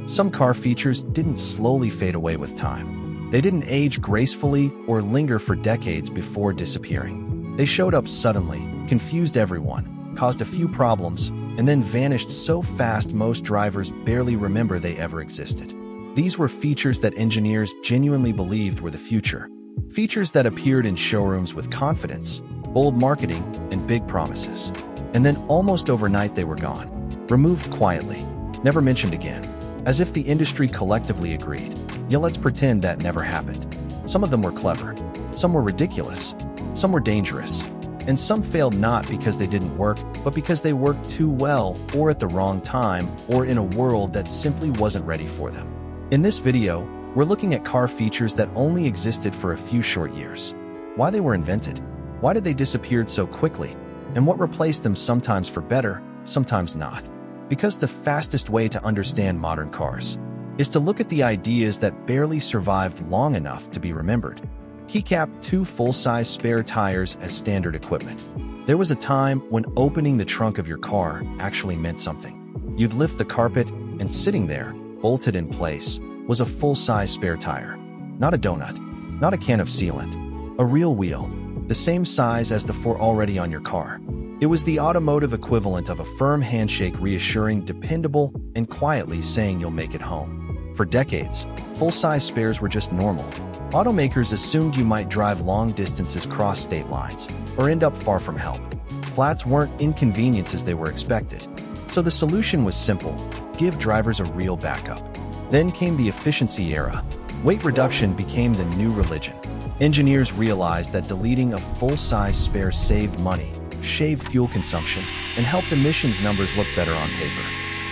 Some car features didn't slowly fade away with time. They didn't age gracefully or linger for decades before disappearing. They showed up suddenly, confused everyone, caused a few problems, and then vanished so fast most drivers barely remember they ever existed. These were features that engineers genuinely believed were the future. Features that appeared in showrooms with confidence, bold marketing, and big promises. And then almost overnight they were gone. Removed quietly, never mentioned again. As if the industry collectively agreed. Yeah, let's pretend that never happened. Some of them were clever. Some were ridiculous. Some were dangerous. And some failed not because they didn't work, but because they worked too well, or at the wrong time, or in a world that simply wasn't ready for them. In this video, we're looking at car features that only existed for a few short years. Why they were invented, why did they disappear so quickly, and what replaced them, sometimes for better, sometimes not. Because the fastest way to understand modern cars is to look at the ideas that barely survived long enough to be remembered. Keycap: 2 full-size spare tires as standard equipment. There was a time when opening the trunk of your car actually meant something. You'd lift the carpet, and sitting there, bolted in place, was a full-size spare tire. Not a donut, not a can of sealant, a real wheel, the same size as the 4 already on your car. It was the automotive equivalent of a firm handshake, reassuring, dependable, and quietly saying you'll make it home. For decades, full-size spares were just normal. Automakers assumed you might drive long distances, cross state lines, or end up far from help. Flats weren't inconveniences, they were expected. So the solution was simple: give drivers a real backup. Then came the efficiency era. Weight reduction became the new religion. Engineers realized that deleting a full-size spare saved money, shaved fuel consumption, and helped emissions numbers look better on paper.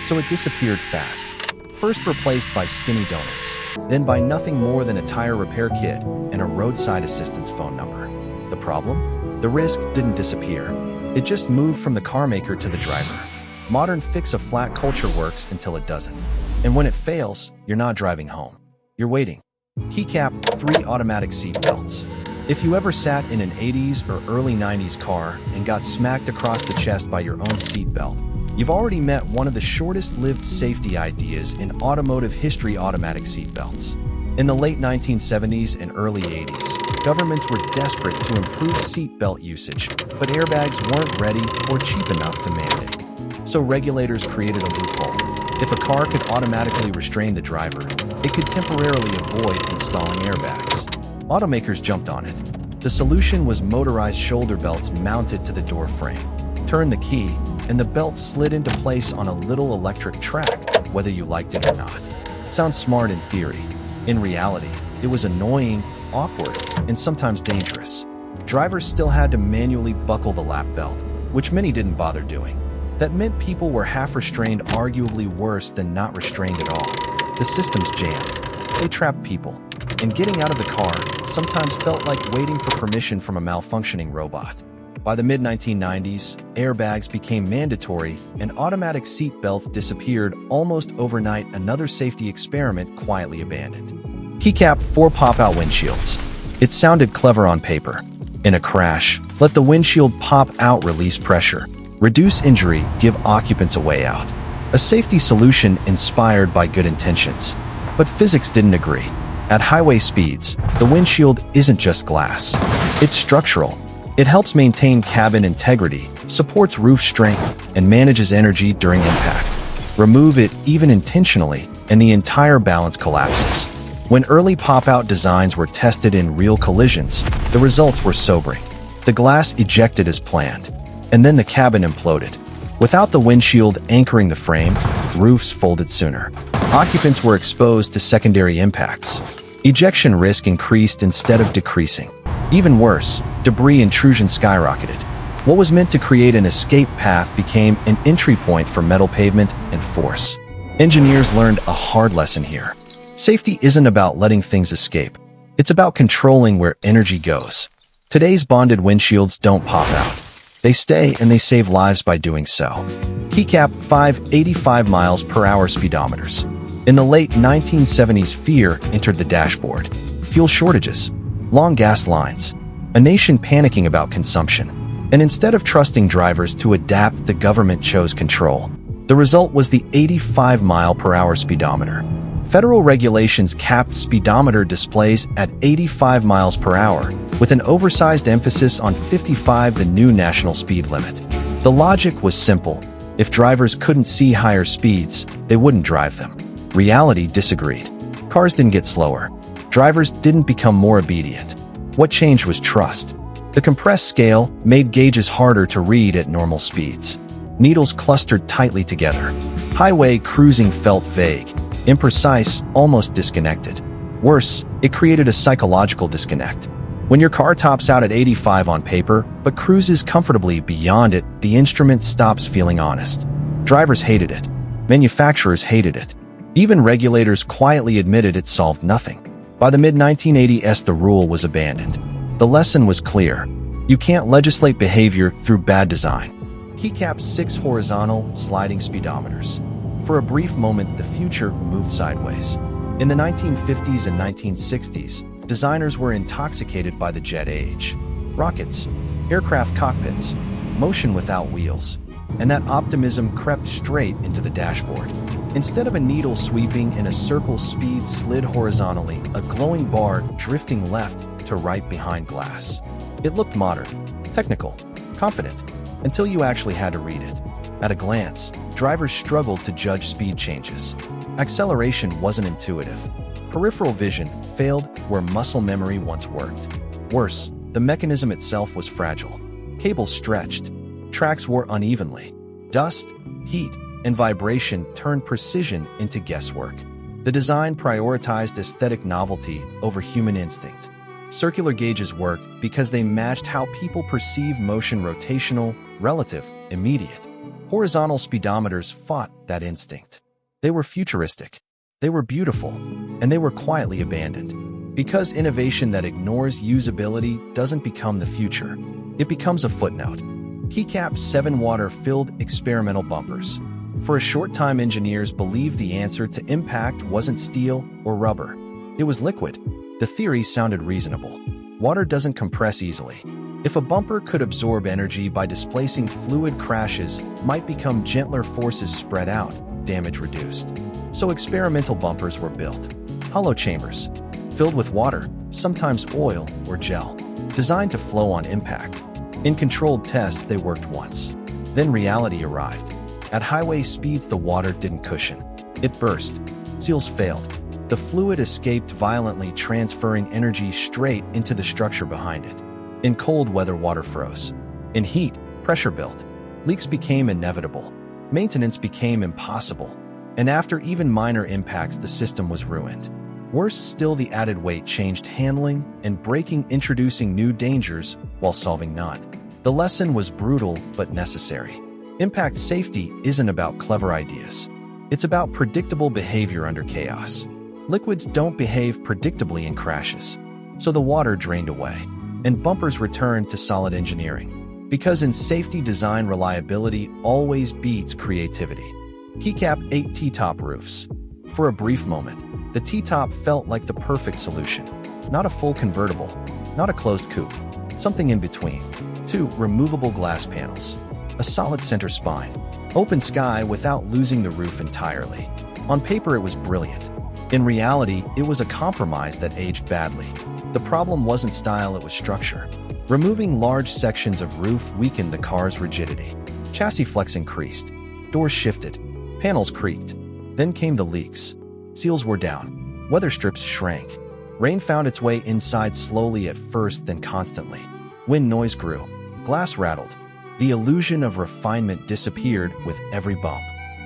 So it disappeared fast. First replaced by skinny donuts, then by nothing more than a tire repair kit and a roadside assistance phone number. The problem? The risk didn't disappear. It just moved from the carmaker to the driver. Modern fix-a-flat culture works until it doesn't. And when it fails, you're not driving home. You're waiting. Keycap: 3 automatic seat belts. If you ever sat in an 80s or early 90s car and got smacked across the chest by your own seat belt, you've already met one of the shortest-lived safety ideas in automotive history: automatic seat belts. In the late 1970s and early 80s, governments were desperate to improve seatbelt usage, but airbags weren't ready or cheap enough to mandate. So regulators created a loophole. If a car could automatically restrain the driver, it could temporarily avoid installing airbags. Automakers jumped on it. The solution was motorized shoulder belts mounted to the door frame. Turn the key, and the belt slid into place on a little electric track, whether you liked it or not. Sounds smart in theory. In reality, it was annoying, awkward, and sometimes dangerous. Drivers still had to manually buckle the lap belt, which many didn't bother doing. That meant people were half restrained, arguably worse than not restrained at all. The systems jammed. They trapped people. And getting out of the car sometimes felt like waiting for permission from a malfunctioning robot. By the mid-1990s, airbags became mandatory and automatic seat belts disappeared almost overnight, another safety experiment quietly abandoned. Keycap: 4 pop-out windshields. It sounded clever on paper. In a crash, let the windshield pop out, release pressure, reduce injury, give occupants a way out. A safety solution inspired by good intentions. But physics didn't agree. At highway speeds, the windshield isn't just glass. It's structural. It helps maintain cabin integrity, supports roof strength, and manages energy during impact. Remove it, even intentionally, and the entire balance collapses. When early pop-out designs were tested in real collisions, the results were sobering. The glass ejected as planned, and then the cabin imploded. Without the windshield anchoring the frame, roofs folded sooner. Occupants were exposed to secondary impacts. Ejection risk increased instead of decreasing. Even worse, debris intrusion skyrocketed. What was meant to create an escape path became an entry point for metal pavement and force. Engineers learned a hard lesson here. Safety isn't about letting things escape. It's about controlling where energy goes. Today's bonded windshields don't pop out. They stay, and they save lives by doing so. Keycap: 585 miles per hour speedometers. In the late 1970s, fear entered the dashboard. Fuel shortages, long gas lines, a nation panicking about consumption. And instead of trusting drivers to adapt, the government chose control. The result was the 85-mile-per-hour speedometer. Federal regulations capped speedometer displays at 85 miles per hour, with an oversized emphasis on 55, the new national speed limit. The logic was simple. If drivers couldn't see higher speeds, they wouldn't drive them. Reality disagreed. Cars didn't get slower. Drivers didn't become more obedient. What changed was trust. The compressed scale made gauges harder to read at normal speeds. Needles clustered tightly together. Highway cruising felt vague, imprecise, almost disconnected. Worse, it created a psychological disconnect. When your car tops out at 85 on paper, but cruises comfortably beyond it, the instrument stops feeling honest. Drivers hated it. Manufacturers hated it. Even regulators quietly admitted it solved nothing. By the mid-1980s, the rule was abandoned. The lesson was clear. You can't legislate behavior through bad design. Keycapped 6 horizontal sliding speedometers. For a brief moment, the future moved sideways. In the 1950s and 1960s, designers were intoxicated by the jet age. Rockets, aircraft cockpits, motion without wheels. And that optimism crept straight into the dashboard. Instead of a needle sweeping in a circle, speed slid horizontally, a glowing bar drifting left to right behind glass. It looked modern, technical, confident, until you actually had to read it. At a glance, drivers struggled to judge speed changes. Acceleration wasn't intuitive. Peripheral vision failed where muscle memory once worked. Worse, the mechanism itself was fragile. Cables stretched. Tracks wore unevenly. Dust, heat, and vibration turned precision into guesswork. The design prioritized aesthetic novelty over human instinct. Circular gauges worked because they matched how people perceive motion: rotational, relative, immediate. Horizontal speedometers fought that instinct. They were futuristic. They were beautiful. And they were quietly abandoned. Because innovation that ignores usability doesn't become the future. It becomes a footnote. Keycapped 7 water-filled experimental bumpers. For a short time, engineers believed the answer to impact wasn't steel or rubber. It was liquid. The theory sounded reasonable. Water doesn't compress easily. If a bumper could absorb energy by displacing fluid, crashes might become gentler, forces spread out, damage reduced. So experimental bumpers were built. Hollow chambers, filled with water, sometimes oil or gel, designed to flow on impact. In controlled tests, they worked once. Then reality arrived. At highway speeds, the water didn't cushion. It burst. Seals failed. The fluid escaped violently, transferring energy straight into the structure behind it. In cold weather, water froze. In heat, pressure built. Leaks became inevitable. Maintenance became impossible. And after even minor impacts, the system was ruined. Worse still, the added weight changed handling and braking, introducing new dangers while solving none. The lesson was brutal but necessary. Impact safety isn't about clever ideas. It's about predictable behavior under chaos. Liquids don't behave predictably in crashes. So the water drained away, and bumpers returned to solid engineering. Because in safety design, reliability always beats creativity. Keycapped 8 T-top roofs. For a brief moment, the T-top felt like the perfect solution. Not a full convertible, not a closed coupe, something in between. 2 removable glass panels. A solid center spine. Open sky without losing the roof entirely. On paper, it was brilliant. In reality, it was a compromise that aged badly. The problem wasn't style, it was structure. Removing large sections of roof weakened the car's rigidity. Chassis flex increased. Doors shifted. Panels creaked. Then came the leaks. Seals were down. Weather strips shrank. Rain found its way inside, slowly at first, then constantly. Wind noise grew. Glass rattled. The illusion of refinement disappeared with every bump.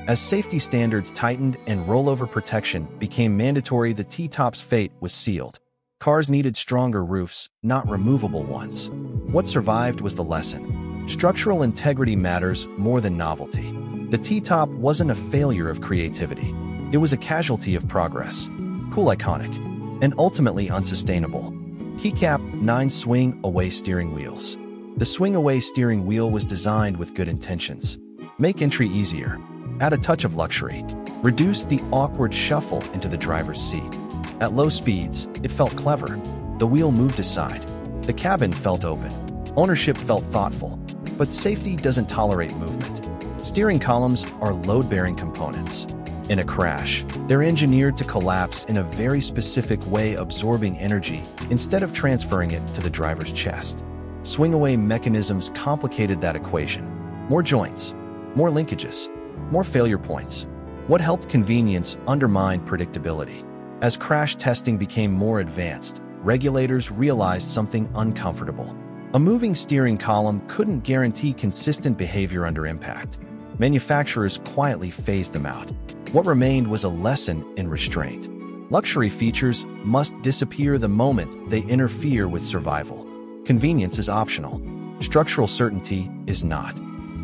As safety standards tightened and rollover protection became mandatory, the T-top's fate was sealed. Cars needed stronger roofs, not removable ones. What survived was the lesson. Structural integrity matters more than novelty. The T-top wasn't a failure of creativity. It was a casualty of progress. Cool, iconic, and ultimately unsustainable. Keycapped 9 swing-away steering wheels. The swing-away steering wheel was designed with good intentions. Make entry easier. Add a touch of luxury. Reduce the awkward shuffle into the driver's seat. At low speeds, it felt clever. The wheel moved aside. The cabin felt open. Ownership felt thoughtful. But safety doesn't tolerate movement. Steering columns are load-bearing components. In a crash, they're engineered to collapse in a very specific way, absorbing energy instead of transferring it to the driver's chest. Swing-away mechanisms complicated that equation. More joints, more linkages, more failure points. What helped convenience undermined predictability. As crash testing became more advanced, regulators realized something uncomfortable. A moving steering column couldn't guarantee consistent behavior under impact. Manufacturers quietly phased them out. What remained was a lesson in restraint. Luxury features must disappear the moment they interfere with survival. Convenience is optional. Structural certainty is not.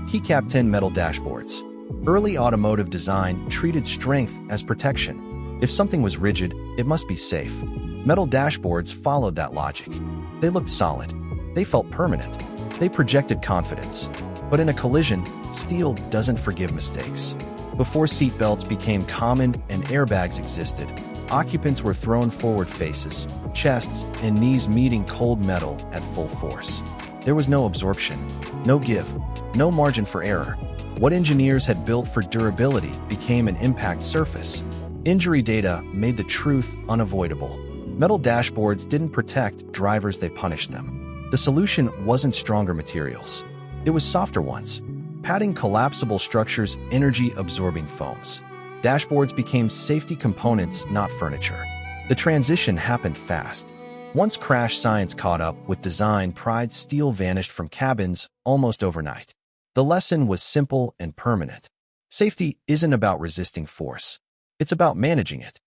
Keycap 10 metal dashboards. Early automotive design treated strength as protection. If something was rigid, it must be safe. Metal dashboards followed that logic. They looked solid. They felt permanent. They projected confidence. But in a collision, steel doesn't forgive mistakes. Before seatbelts became common and airbags existed, occupants were thrown forward, faces, chests, and knees meeting cold metal at full force. There was no absorption, no give, no margin for error. What engineers had built for durability became an impact surface. Injury data made the truth unavoidable. Metal dashboards didn't protect drivers, they punished them. The solution wasn't stronger materials. It was softer ones. Padding collapsible structures, energy-absorbing foams. Dashboards became safety components, not furniture. The transition happened fast. Once crash science caught up with design pride, steel vanished from cabins almost overnight. The lesson was simple and permanent. Safety isn't about resisting force. It's about managing it.